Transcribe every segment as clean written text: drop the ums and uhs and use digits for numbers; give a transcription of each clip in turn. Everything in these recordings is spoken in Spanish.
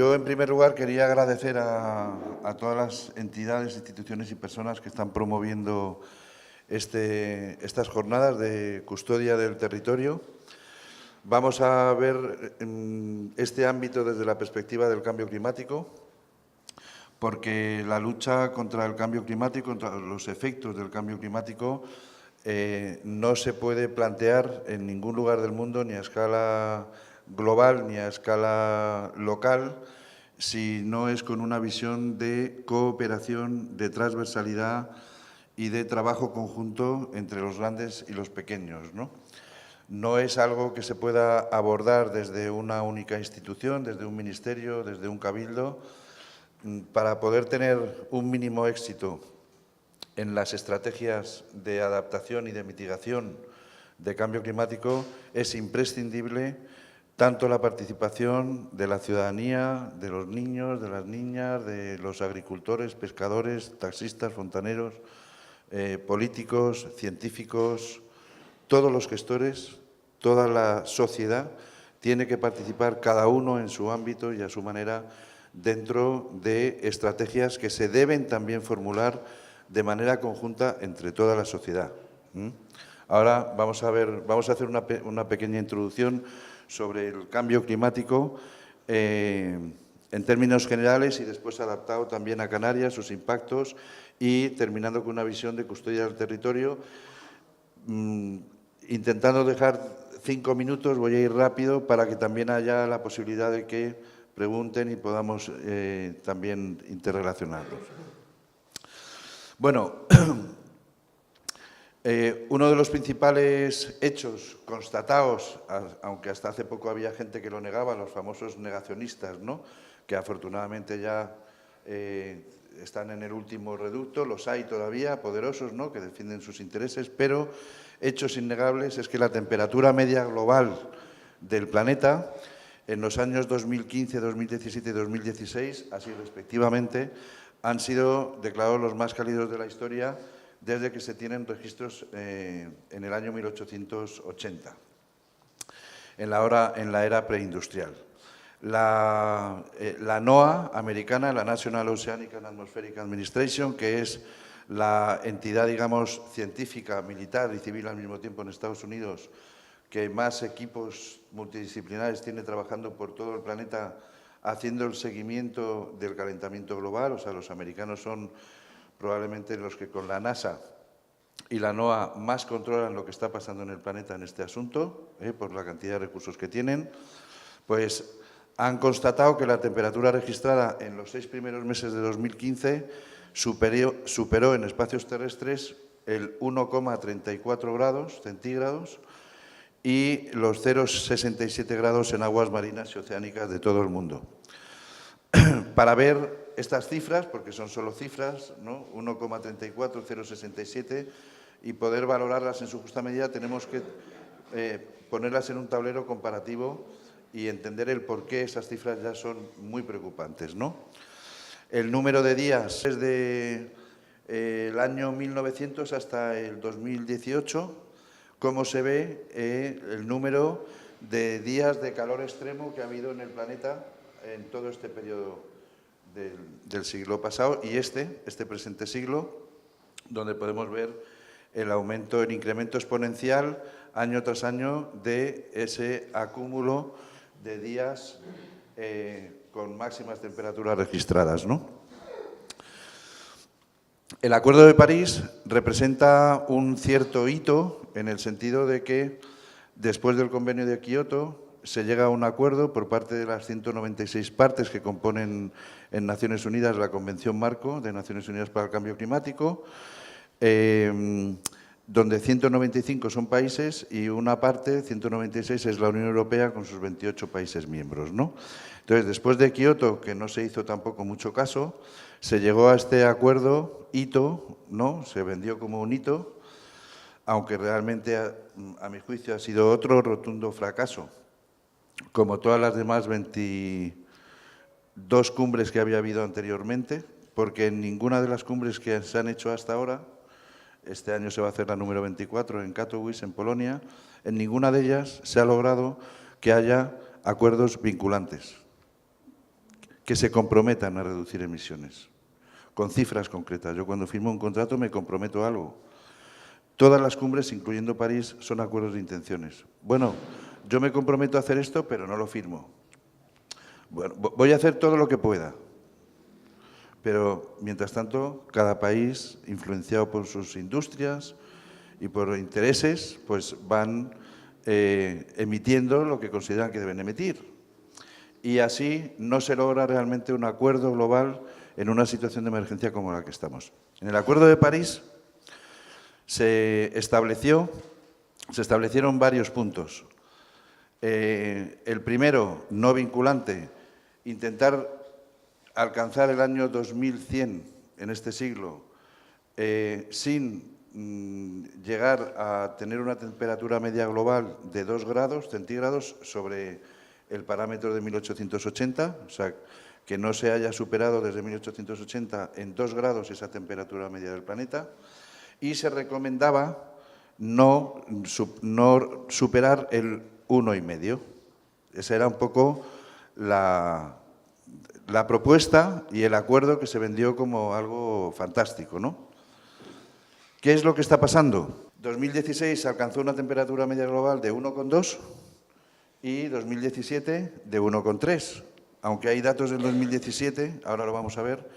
Yo, en primer lugar, quería agradecer a todas las entidades, instituciones y personas que están promoviendo estas jornadas de custodia del territorio. Vamos a ver este ámbito desde la perspectiva del cambio climático, porque la lucha contra el cambio climático, contra los efectos del cambio climático, no se puede plantear en ningún lugar del mundo, ni a escala global ni a escala local, si no es con una visión de cooperación, de transversalidad y de trabajo conjunto entre los grandes y los pequeños, ¿no? No es algo que se pueda abordar desde una única institución, desde un ministerio, desde un cabildo. Para poder tener un mínimo éxito en las estrategias de adaptación y de mitigación de cambio climático, es imprescindible tanto la participación de la ciudadanía, de los niños, de las niñas, de los agricultores, pescadores, taxistas, fontaneros, políticos, científicos, todos los gestores, toda la sociedad tiene que participar cada uno en su ámbito y a su manera dentro de estrategias que se deben también formular de manera conjunta entre toda la sociedad. Ahora vamos a hacer una pequeña introducción sobre el cambio climático en términos generales y después adaptado también a Canarias, sus impactos, y terminando con una visión de custodia del territorio. Intentando dejar 5 minutos, voy a ir rápido para que también haya la posibilidad de que pregunten y podamos también interrelacionarlos. Bueno, uno de los principales hechos constatados, aunque hasta hace poco había gente que lo negaba, los famosos negacionistas, ¿no?, que afortunadamente ya están en el último reducto, los hay todavía, poderosos, ¿no?, que defienden sus intereses, pero hechos innegables es que la temperatura media global del planeta en los años 2015, 2017 y 2016, así respectivamente, han sido declarados los más cálidos de la historia desde que se tienen registros en el año 1880, en la era preindustrial. La NOAA americana, la National Oceanic and Atmospheric Administration, que es la entidad, digamos, científica, militar y civil al mismo tiempo en Estados Unidos, que más equipos multidisciplinares tiene trabajando por todo el planeta haciendo el seguimiento del calentamiento global. O sea, los americanos son probablemente los que con la NASA y la NOAA más controlan lo que está pasando en el planeta en este asunto, por la cantidad de recursos que tienen. Pues han constatado que la temperatura registrada en los 6 primeros meses de 2015 superó en espacios terrestres el 1,34 grados centígrados y los 0,67 grados en aguas marinas y oceánicas de todo el mundo. Para ver estas cifras, porque son solo cifras, ¿no?, 1,34, 0,67, y poder valorarlas en su justa medida, tenemos que ponerlas en un tablero comparativo y entender el por qué esas cifras ya son muy preocupantes, ¿no? El número de días desde el año 1900 hasta el 2018, cómo se ve el número de días de calor extremo que ha habido en el planeta en todo este periodo del siglo pasado y este presente siglo, donde podemos ver el aumento, el incremento exponencial año tras año de ese acúmulo de días con máximas temperaturas registradas, ¿no? El Acuerdo de París representa un cierto hito en el sentido de que después del Convenio de Kioto se llega a un acuerdo por parte de las 196 partes que componen en Naciones Unidas la Convención Marco de Naciones Unidas para el Cambio Climático, donde 195 son países y una parte, 196, es la Unión Europea con sus 28 países miembros, ¿no? Entonces, después de Kioto, que no se hizo tampoco mucho caso, se llegó a este acuerdo, hito, ¿no?, se vendió como un hito, aunque realmente, a mi juicio, ha sido otro rotundo fracaso, como todas las demás 22 cumbres que había habido anteriormente, porque en ninguna de las cumbres que se han hecho hasta ahora, este año se va a hacer la número 24 en Katowice, en Polonia, en ninguna de ellas se ha logrado que haya acuerdos vinculantes. que se comprometan a reducir emisiones, con cifras concretas. Yo cuando firmo un contrato me comprometo a algo. Todas las cumbres, incluyendo París, son acuerdos de intenciones. Bueno, yo me comprometo a hacer esto, pero no lo firmo. Bueno, voy a hacer todo lo que pueda. Pero, mientras tanto, cada país, influenciado por sus industrias y por intereses, pues van emitiendo lo que consideran que deben emitir. Y así no se logra realmente un acuerdo global en una situación de emergencia como la que estamos. En el Acuerdo de París se establecieron varios puntos. El primero, no vinculante, intentar alcanzar el año 2100 en este siglo sin llegar a tener una temperatura media global de 2 grados centígrados sobre el parámetro de 1880, o sea, que no se haya superado desde 1880 en 2 grados esa temperatura media del planeta, y se recomendaba no superar el 1,5. Esa era un poco la propuesta y el acuerdo que se vendió como algo fantástico, ¿no? ¿Qué es lo que está pasando? 2016 se alcanzó una temperatura media global de 1,2 y 2017 de 1,3, aunque hay datos del 2017, ahora lo vamos a ver,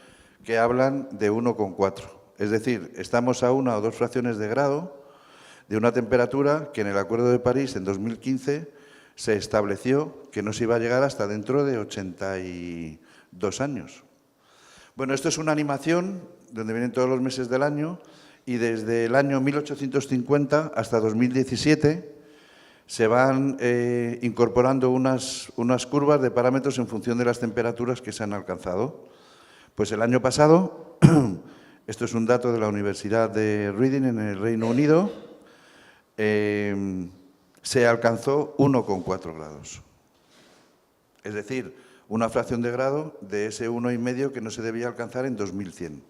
que hablan de 1,4. Es decir, estamos a 1 o 2 fracciones de grado de una temperatura que en el Acuerdo de París en 2015 se estableció que no se iba a llegar hasta dentro de 82 años. Bueno, esto es una animación donde vienen todos los meses del año y desde el año 1850 hasta 2017 se van incorporando unas curvas de parámetros en función de las temperaturas que se han alcanzado. Pues el año pasado, esto es un dato de la Universidad de Reading en el Reino Unido, se alcanzó 1,4 grados. Es decir, una fracción de grado de ese 1,5 que no se debía alcanzar en 2100.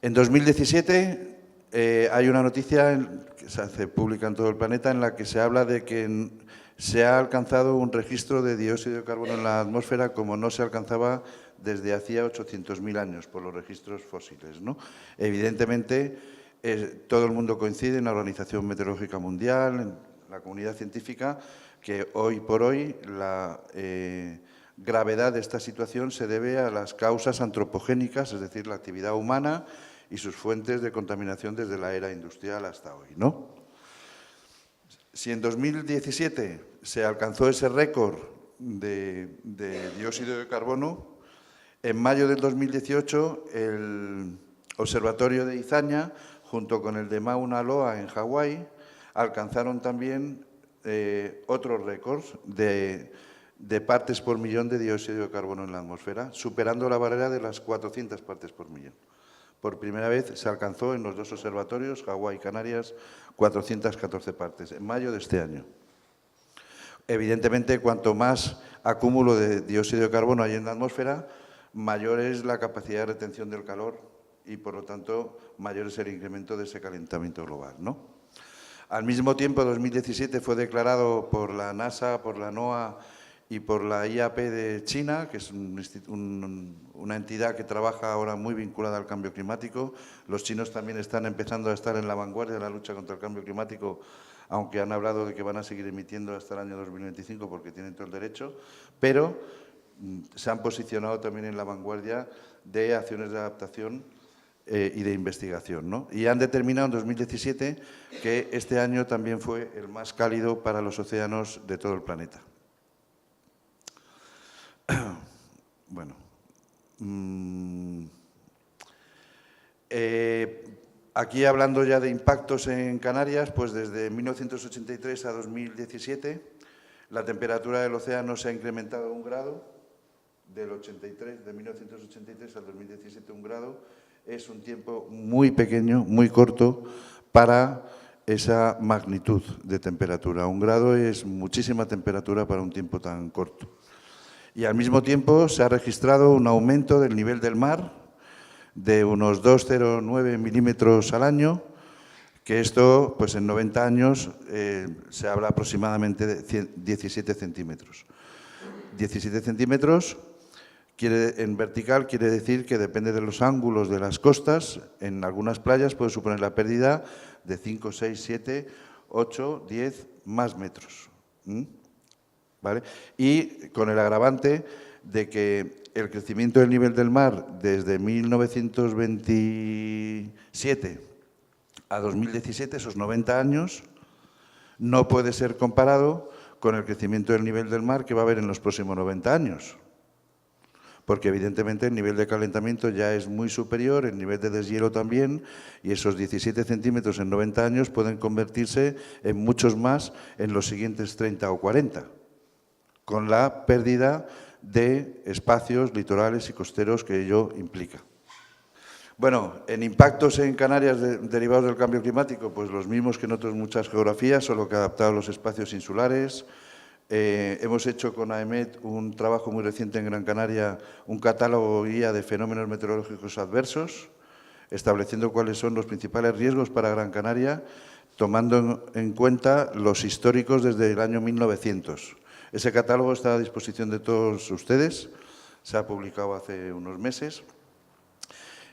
En 2017 hay una noticia que se hace pública en todo el planeta en la que se habla de que se ha alcanzado un registro de dióxido de carbono en la atmósfera como no se alcanzaba desde hacía 800.000 años por los registros fósiles, ¿no? Evidentemente, todo el mundo coincide en la Organización Meteorológica Mundial, en la comunidad científica, que hoy por hoy la gravedad de esta situación se debe a las causas antropogénicas, es decir, la actividad humana y sus fuentes de contaminación desde la era industrial hasta hoy, ¿no? Si en 2017 se alcanzó ese récord de dióxido de carbono, en mayo del 2018 el Observatorio de Izaña, junto con el de Mauna Loa en Hawái, alcanzaron también otros récords de partes por millón de dióxido de carbono en la atmósfera, superando la barrera de las 400 partes por millón. Por primera vez se alcanzó en los dos observatorios, Hawái y Canarias, 414 partes, en mayo de este año. Evidentemente, cuanto más acúmulo de dióxido de carbono hay en la atmósfera, mayor es la capacidad de retención del calor y, por lo tanto, mayor es el incremento de ese calentamiento global, ¿no? Al mismo tiempo, 2017 fue declarado por la NASA, por la NOAA y por la IAP de China, que es una entidad que trabaja ahora muy vinculada al cambio climático. Los chinos también están empezando a estar en la vanguardia de la lucha contra el cambio climático, aunque han hablado de que van a seguir emitiendo hasta el año 2025 porque tienen todo el derecho, pero se han posicionado también en la vanguardia de acciones de adaptación y de investigación, ¿no? Y han determinado en 2017 que este año también fue el más cálido para los océanos de todo el planeta. Bueno, aquí hablando ya de impactos en Canarias, pues desde 1983 a 2017 la temperatura del océano se ha incrementado 1 grado, de 1983 al 2017 1 grado, es un tiempo muy pequeño, muy corto para esa magnitud de temperatura. 1 grado es muchísima temperatura para un tiempo tan corto. Y al mismo tiempo se ha registrado un aumento del nivel del mar de unos 2,09 milímetros al año, que esto, pues en 90 años, se habla aproximadamente de 17 centímetros. 17 centímetros en vertical quiere decir que depende de los ángulos de las costas, en algunas playas puede suponer la pérdida de 5, 6, 7, 8, 10 más metros. ¿Vale? Y con el agravante de que el crecimiento del nivel del mar desde 1927 a 2017, esos 90 años, no puede ser comparado con el crecimiento del nivel del mar que va a haber en los próximos 90 años. Porque evidentemente el nivel de calentamiento ya es muy superior, el nivel de deshielo también, y esos 17 centímetros en 90 años pueden convertirse en muchos más en los siguientes 30 o 40, con la pérdida de espacios litorales y costeros que ello implica. Bueno, en impactos en Canarias derivados del cambio climático, pues los mismos que en otras muchas geografías, solo que adaptados a los espacios insulares. Hemos hecho con AEMET un trabajo muy reciente en Gran Canaria, un catálogo guía de fenómenos meteorológicos adversos, estableciendo cuáles son los principales riesgos para Gran Canaria, tomando en cuenta los históricos desde el año 1900. Ese catálogo está a disposición de todos ustedes, se ha publicado hace unos meses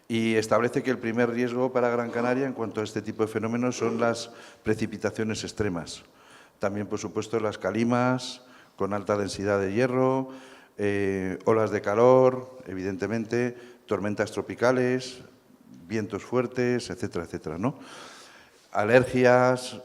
y establece que el primer riesgo para Gran Canaria en cuanto a este tipo de fenómenos son las precipitaciones extremas. También, por supuesto, las calimas con alta densidad de hierro, olas de calor, evidentemente, tormentas tropicales, vientos fuertes, etcétera, etcétera, ¿no? Alergias,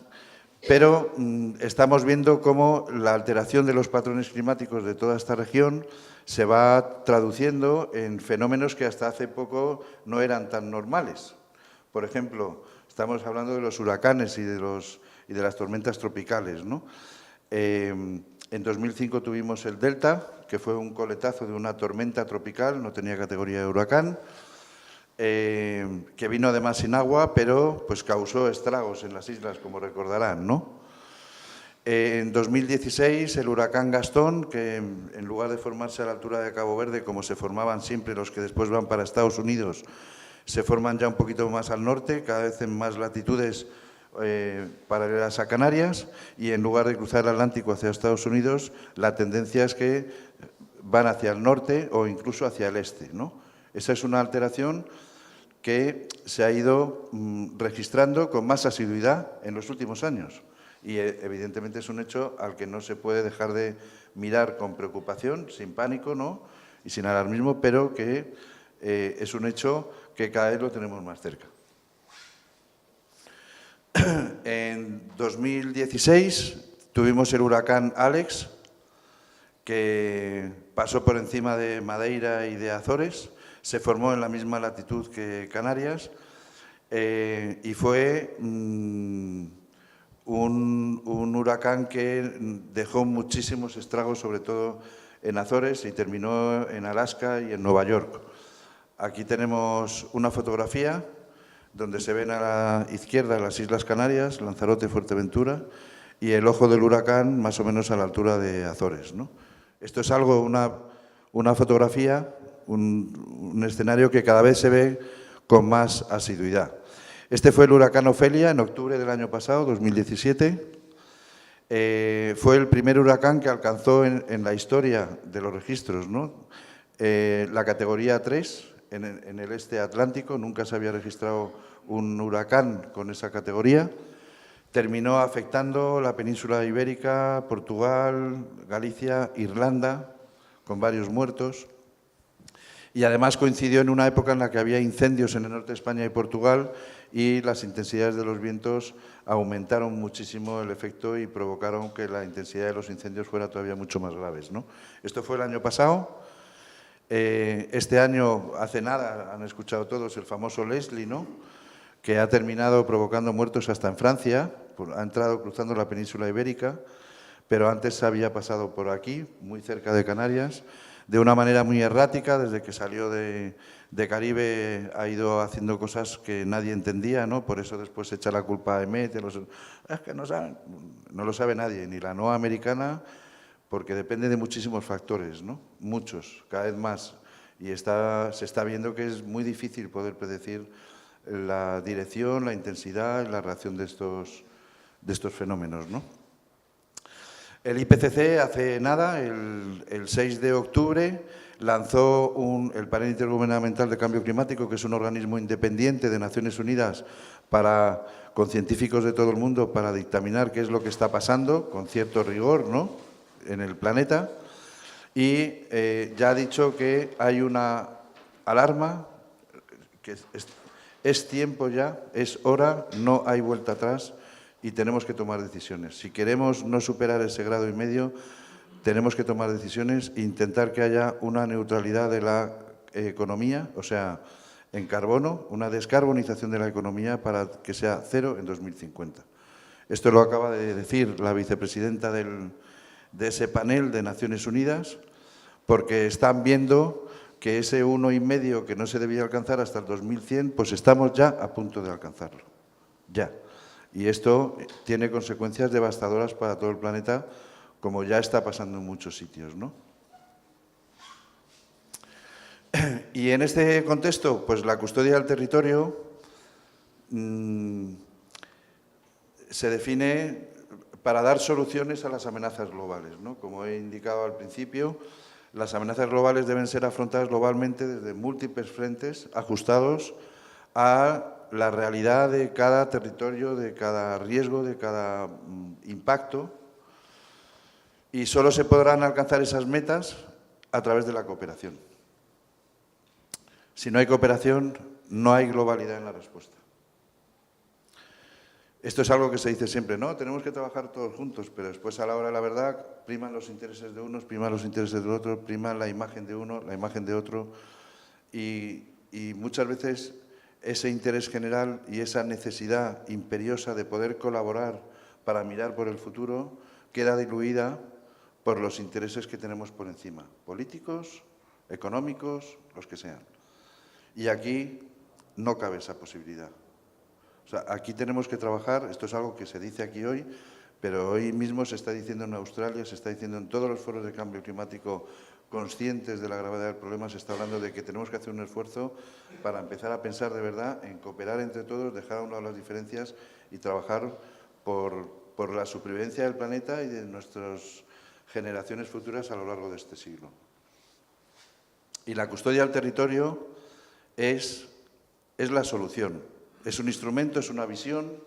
pero estamos viendo cómo la alteración de los patrones climáticos de toda esta región se va traduciendo en fenómenos que hasta hace poco no eran tan normales. Por ejemplo, estamos hablando de los huracanes y de las tormentas tropicales, ¿no? En 2005 tuvimos el Delta, que fue un coletazo de una tormenta tropical, no tenía categoría de huracán, que vino además sin agua, pero pues causó estragos en las islas, como recordarán, ¿no? En 2016, el huracán Gastón, que en lugar de formarse a la altura de Cabo Verde, como se formaban siempre los que después van para Estados Unidos, se forman ya un poquito más al norte, cada vez en más latitudes paralelas a Canarias, y en lugar de cruzar el Atlántico hacia Estados Unidos, la tendencia es que van hacia el norte o incluso hacia el este, ¿no? Esa es una alteración que se ha ido registrando con más asiduidad en los últimos años. Y evidentemente es un hecho al que no se puede dejar de mirar con preocupación, sin pánico, ¿no? Y sin alarmismo, pero que es un hecho que cada vez lo tenemos más cerca. En 2016 tuvimos el huracán Alex, que pasó por encima de Madeira y de Azores, se formó en la misma latitud que Canarias y fue un huracán que dejó muchísimos estragos, sobre todo en Azores, y terminó en Alaska y en Nueva York. Aquí tenemos una fotografía donde se ven a la izquierda las Islas Canarias, Lanzarote, Fuerteventura, y el ojo del huracán más o menos a la altura de Azores, ¿no? Esto es algo, una fotografía, un escenario que cada vez se ve con más asiduidad. Este fue el huracán Ofelia en octubre del año pasado, 2017. Fue el primer huracán que alcanzó en la historia de los registros, ¿no? La categoría 3 en el este atlántico. Nunca se había registrado un huracán con esa categoría. Terminó afectando la península ibérica, Portugal, Galicia, Irlanda, con varios muertos. Y además coincidió en una época en la que había incendios en el norte de España y Portugal y las intensidades de los vientos aumentaron muchísimo el efecto y provocaron que la intensidad de los incendios fuera todavía mucho más graves, ¿no? Esto fue el año pasado. Este año, hace nada, han escuchado todos el famoso Leslie, ¿no?, que ha terminado provocando muertos hasta en Francia, ha entrado cruzando la península ibérica, pero antes había pasado por aquí, muy cerca de Canarias, de una manera muy errática. Desde que salió de Caribe ha ido haciendo cosas que nadie entendía, ¿no? Por eso después se echa la culpa a EMET, es que no saben, no lo sabe nadie, ni la NOAA americana, porque depende de muchísimos factores, ¿no? Muchos, cada vez más, y se está viendo que es muy difícil poder predecir la dirección, la intensidad y la reacción de estos fenómenos, ¿no? El IPCC hace nada, el 6 de octubre, lanzó el Panel Intergubernamental de Cambio Climático, que es un organismo independiente de Naciones Unidas con científicos de todo el mundo para dictaminar qué es lo que está pasando, con cierto rigor, ¿no?, en el planeta. Y ya ha dicho que hay una alarma, que es tiempo ya, es hora, no hay vuelta atrás y tenemos que tomar decisiones. Si queremos no superar ese 1,5 grados, tenemos que tomar decisiones e intentar que haya una neutralidad de la economía, o sea, en carbono, una descarbonización de la economía para que sea cero en 2050. Esto lo acaba de decir la vicepresidenta de ese panel de Naciones Unidas, porque están viendo que ese 1,5 que no se debía alcanzar hasta el 2100, pues estamos ya a punto de alcanzarlo, ya. Y esto tiene consecuencias devastadoras para todo el planeta, como ya está pasando en muchos sitios, ¿no? Y en este contexto, pues la custodia del territorio se define para dar soluciones a las amenazas globales, ¿no? Como he indicado al principio, las amenazas globales deben ser afrontadas globalmente desde múltiples frentes, ajustados a la realidad de cada territorio, de cada riesgo, de cada impacto, y solo se podrán alcanzar esas metas a través de la cooperación. Si no hay cooperación, no hay globalidad en la respuesta. Esto es algo que se dice siempre, ¿no? Tenemos que trabajar todos juntos, pero después a la hora de la verdad priman los intereses de unos, priman los intereses de otros, priman la imagen de uno, la imagen de otro, y muchas veces ese interés general y esa necesidad imperiosa de poder colaborar para mirar por el futuro queda diluida por los intereses que tenemos por encima, políticos, económicos, los que sean. Y aquí no cabe esa posibilidad. O sea, aquí tenemos que trabajar, esto es algo que se dice aquí hoy, pero hoy mismo se está diciendo en Australia, se está diciendo en todos los foros de cambio climático conscientes de la gravedad del problema, se está hablando de que tenemos que hacer un esfuerzo para empezar a pensar de verdad en cooperar entre todos, dejar a un lado las diferencias y trabajar por la supervivencia del planeta y de nuestras generaciones futuras a lo largo de este siglo. Y la custodia del territorio es la solución. Es un instrumento, es una visión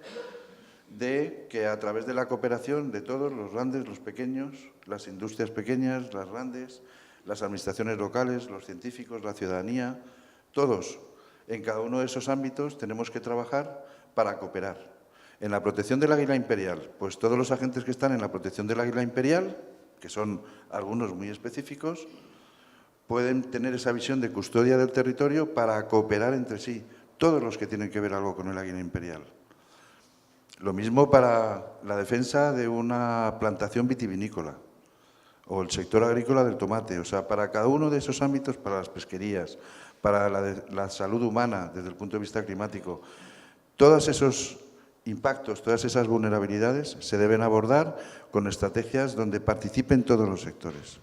de que a través de la cooperación de todos, los grandes, los pequeños, las industrias pequeñas, las grandes, las administraciones locales, los científicos, la ciudadanía, todos, en cada uno de esos ámbitos tenemos que trabajar para cooperar. En la protección del águila imperial, pues todos los agentes que están en la protección del águila imperial, que son algunos muy específicos, pueden tener esa visión de custodia del territorio para cooperar entre sí, todos los que tienen que ver algo con el águila imperial. Lo mismo para la defensa de una plantación vitivinícola o el sector agrícola del tomate. O sea, para cada uno de esos ámbitos, para las pesquerías, para la salud humana desde el punto de vista climático, todos esos impactos, todas esas vulnerabilidades se deben abordar con estrategias donde participen todos los sectores,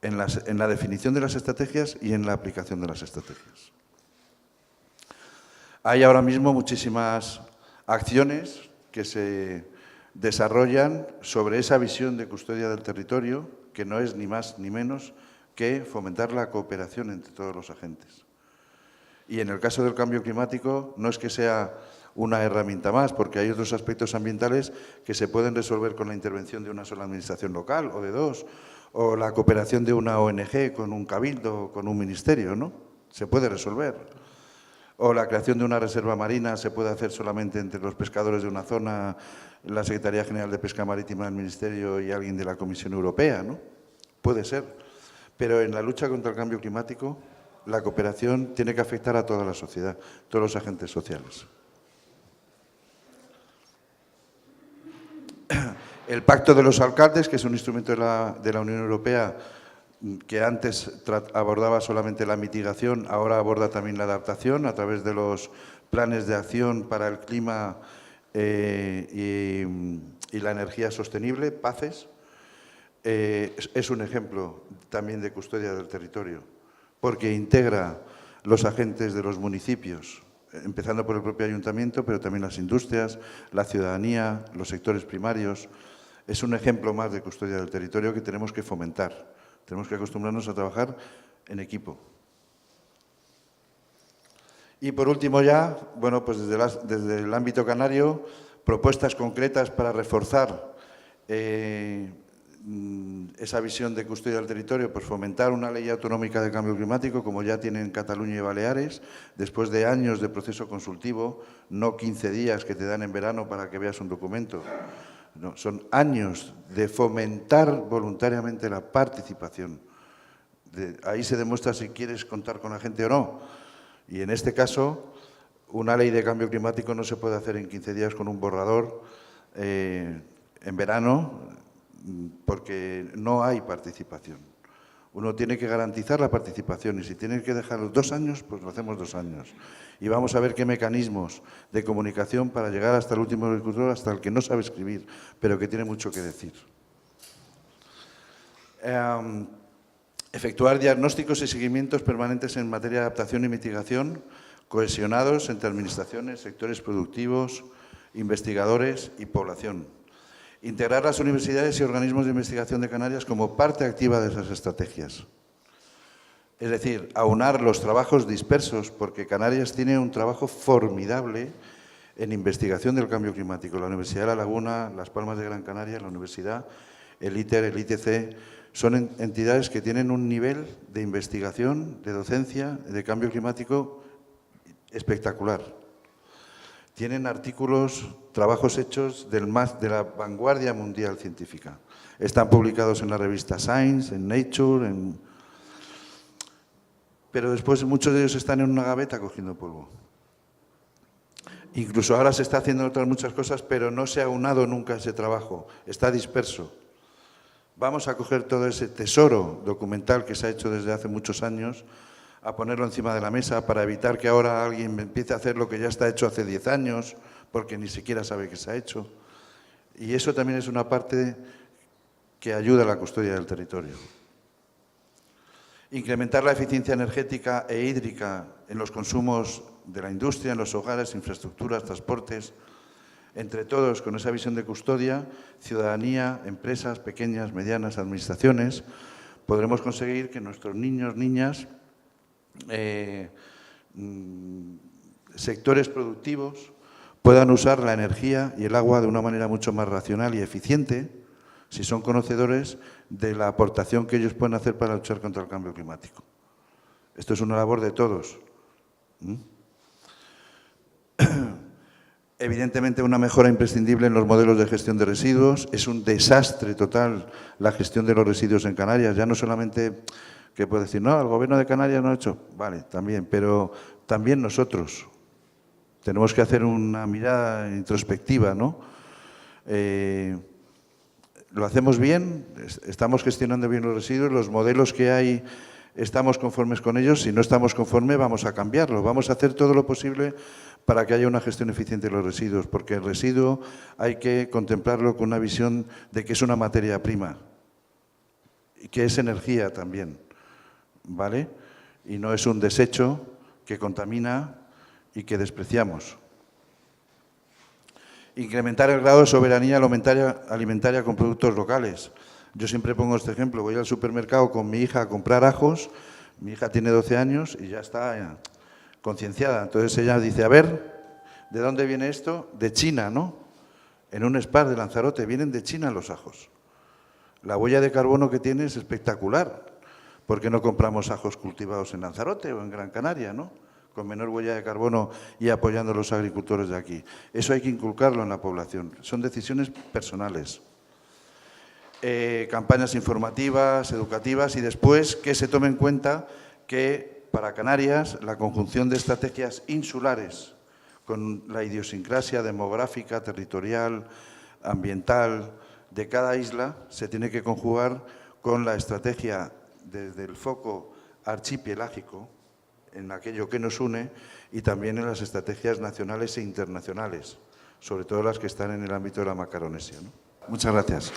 en la definición de las estrategias y en la aplicación de las estrategias. Hay ahora mismo muchísimas acciones que se desarrollan sobre esa visión de custodia del territorio, que no es ni más ni menos que fomentar la cooperación entre todos los agentes. Y en el caso del cambio climático no es que sea una herramienta más, porque hay otros aspectos ambientales que se pueden resolver con la intervención de una sola administración local o de dos, o la cooperación de una ONG con un cabildo o con un ministerio, ¿no? Se puede resolver. O la creación de una reserva marina se puede hacer solamente entre los pescadores de una zona, la Secretaría General de Pesca Marítima del Ministerio y alguien de la Comisión Europea, ¿no? Puede ser. Pero en la lucha contra el cambio climático, la cooperación tiene que afectar a toda la sociedad, todos los agentes sociales. El Pacto de los Alcaldes, que es un instrumento de la Unión Europea que antes abordaba solamente la mitigación, ahora aborda también la adaptación a través de los planes de acción para el clima y la energía sostenible, PACES. Es un ejemplo también de custodia del territorio, porque integra los agentes de los municipios, empezando por el propio ayuntamiento, pero también las industrias, la ciudadanía, los sectores primarios. Es un ejemplo más de custodia del territorio que tenemos que fomentar. Tenemos que acostumbrarnos a trabajar en equipo. Y por último ya, bueno, pues desde el ámbito canario, propuestas concretas para reforzar esa visión de custodia del territorio, pues fomentar una ley autonómica de cambio climático, como ya tienen Cataluña y Baleares, después de años de proceso consultivo, no 15 días que te dan en verano para que veas un documento. No, son años de fomentar voluntariamente la participación. Ahí se demuestra si quieres contar con la gente o no. Y en este caso, una ley de cambio climático no se puede hacer en 15 días con un borrador en verano, porque no hay participación. Uno tiene que garantizar la participación y si tiene que dejarlo 2 años, pues lo hacemos 2 años. Y vamos a ver qué mecanismos de comunicación para llegar hasta el último agricultor, hasta el que no sabe escribir, pero que tiene mucho que decir. Efectuar diagnósticos y seguimientos permanentes en materia de adaptación y mitigación, cohesionados entre administraciones, sectores productivos, investigadores y población. Integrar las universidades y organismos de investigación de Canarias como parte activa de esas estrategias. Es decir, aunar los trabajos dispersos, porque Canarias tiene un trabajo formidable en investigación del cambio climático. La Universidad de La Laguna, Las Palmas de Gran Canaria, la Universidad, el ITER, el ITC, son entidades que tienen un nivel de investigación, de docencia, de cambio climático espectacular. Tienen artículos, trabajos hechos de la vanguardia mundial científica. Están publicados en la revista Science, en Nature, pero después muchos de ellos están en una gaveta cogiendo polvo. Incluso ahora se está haciendo otras muchas cosas, pero no se ha aunado nunca ese trabajo, está disperso. Vamos a coger todo ese tesoro documental que se ha hecho desde hace muchos años, a ponerlo encima de la mesa para evitar que ahora alguien empiece a hacer lo que ya está hecho hace 10 años, porque ni siquiera sabe que se ha hecho. Y eso también es una parte que ayuda a la custodia del territorio. Incrementar la eficiencia energética e hídrica en los consumos de la industria, en los hogares, infraestructuras, transportes. Entre todos, con esa visión de custodia, ciudadanía, empresas, pequeñas, medianas, administraciones, podremos conseguir que nuestros niños, niñas, sectores productivos puedan usar la energía y el agua de una manera mucho más racional y eficiente, si son conocedores de la aportación que ellos pueden hacer para luchar contra el cambio climático. Esto es una labor de todos. Evidentemente, una mejora imprescindible en los modelos de gestión de residuos. Es un desastre total la gestión de los residuos en Canarias. Ya no solamente que puede decir, no, el Gobierno de Canarias no ha hecho. Vale, también, pero también nosotros. Tenemos que hacer una mirada introspectiva, ¿no? Lo hacemos bien, estamos gestionando bien los residuos, los modelos que hay, estamos conformes con ellos. Si no estamos conformes, vamos a cambiarlo. Vamos a hacer todo lo posible para que haya una gestión eficiente de los residuos, porque el residuo hay que contemplarlo con una visión de que es una materia prima y que es energía también, ¿vale? Y no es un desecho que contamina y que despreciamos. Incrementar el grado de soberanía alimentaria con productos locales. Yo siempre pongo este ejemplo, voy al supermercado con mi hija a comprar ajos, mi hija tiene 12 años y ya está concienciada. Entonces ella dice, a ver, ¿de dónde viene esto? De China, ¿no? En un Spar de Lanzarote, vienen de China los ajos. La huella de carbono que tiene es espectacular. ¿Por qué no compramos ajos cultivados en Lanzarote o en Gran Canaria, ¿no? Con menor huella de carbono y apoyando a los agricultores de aquí. Eso hay que inculcarlo en la población. Son decisiones personales. Campañas informativas, educativas y después que se tome en cuenta que para Canarias la conjunción de estrategias insulares con la idiosincrasia demográfica, territorial, ambiental de cada isla se tiene que conjugar con la estrategia desde el foco archipelágico en aquello que nos une y también en las estrategias nacionales e internacionales, sobre todo las que están en el ámbito de la Macaronesia, ¿no? Muchas gracias.